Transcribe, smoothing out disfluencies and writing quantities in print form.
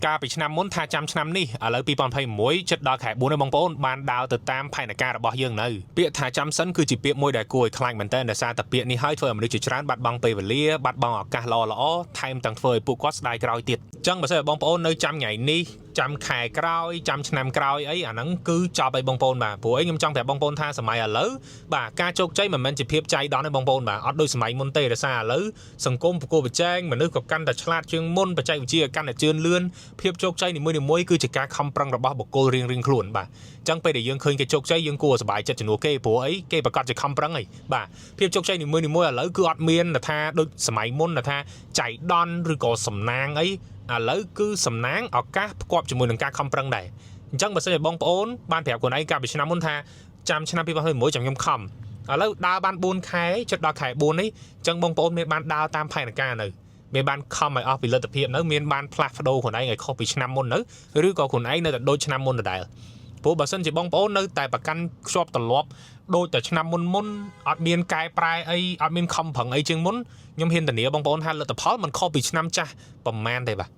ការពីឆ្នាំមុនថាចាំឆ្នាំនេះឥឡូវ2021ចិត្តដល់ខែ4ហើយបងប្អូនបានដើរទៅតាមផែនការរបស់យើងនៅពាក្យថាចាំសិនគឺជាពាក្យមួយដែលគួរឲ្យខ្លាចមែនតើដោយសារតែពាក្យនេះហើយធ្វើឲ្យមនុស្សជាច្រើនបាត់បង់ពេលវេលាបាត់បង់ឱកាសល្អៗថែមទាំងធ្វើឲ្យពួកគាត់ស្ដាយក្រោយទៀតអញ្ចឹងបើសិនបងប្អូននៅចាំថ្ងៃនេះចាំខែក្រោយចាំឆ្នាំក្រោយអីអាហ្នឹងគឺចប់ឲ្យបងប្អូនបាទព្រោះអីខ្ញុំចង់ប្រាប់បងប្អូនថាសម័យឥឡូវបាទការជោគជ័យមិនមែនជាភាពចៃដន្យទេបងប្អូនបាទអត់ដូចសម័យមុនទេដោយសារឥឡូវសង្គមប្រកួតប្រជែងមនុស្សក៏កាន់តែឆ្លាតជាងមុនបច្ចេកវិទ្យាកាន់តែជឿនលឿនភាពជោគជ័យនីមួយៗគឺជាការខំប្រឹងរបស់បុគ្គលរៀងៗខ្លួនបាទអញ្ចឹងពេលដែលយើងឃើញគេជោគជ័យយើងគួរសប្បាយចិត្តជំនួសគេព្រោះអីគេប្រកាសជាខំប្រឹងហីបាទភាពជោគជ័យនីមួយៗឥឡូវគឺអត់មានថាដូចសម័យមុនថាចៃដន្យឬក៏សំណាងអីឥឡូវគឺសំណាងឱកាសផ្គាប់ជាមួយនឹងការខំប្រឹងដែរអញ្ចឹងបើសិនជាបងប្អូនបានប្រាប់ខ្លួនឯងកាលពីឆ្នាំមុនថាចាំឆ្នាំ2021ចាំខ្ញុំខំឥឡូវដើរបាន4ខែជិតដល់ខែ4នេះអញ្ចឹងបងប្អូនមានបានដើរតាមផែនការនៅមានបានខំឲ្យអស់ពីលទ្ធភាពនៅមានបានផ្លាស់ប្ដូរខ្លួនឯងឲ្យខុសពីឆ្នាំមុននៅឬក៏ខ្លួនឯងនៅតែដូចឆ្នាំមុនដដែលព្រោះបើសិនជាបងប្អូននៅតែប្រកាន់ខ្ជាប់ទម្លាប់ដូចតែឆ្នាំមុនអត់មានកែប្រែអីអត់មានខំប្រឹងអីជាងមុនខ្ញុំហ៊ានធានាបងប្អូនថាលទ្ធផលមិនខុសពីឆ្នាំចាស់ប្រហែលទេបាទ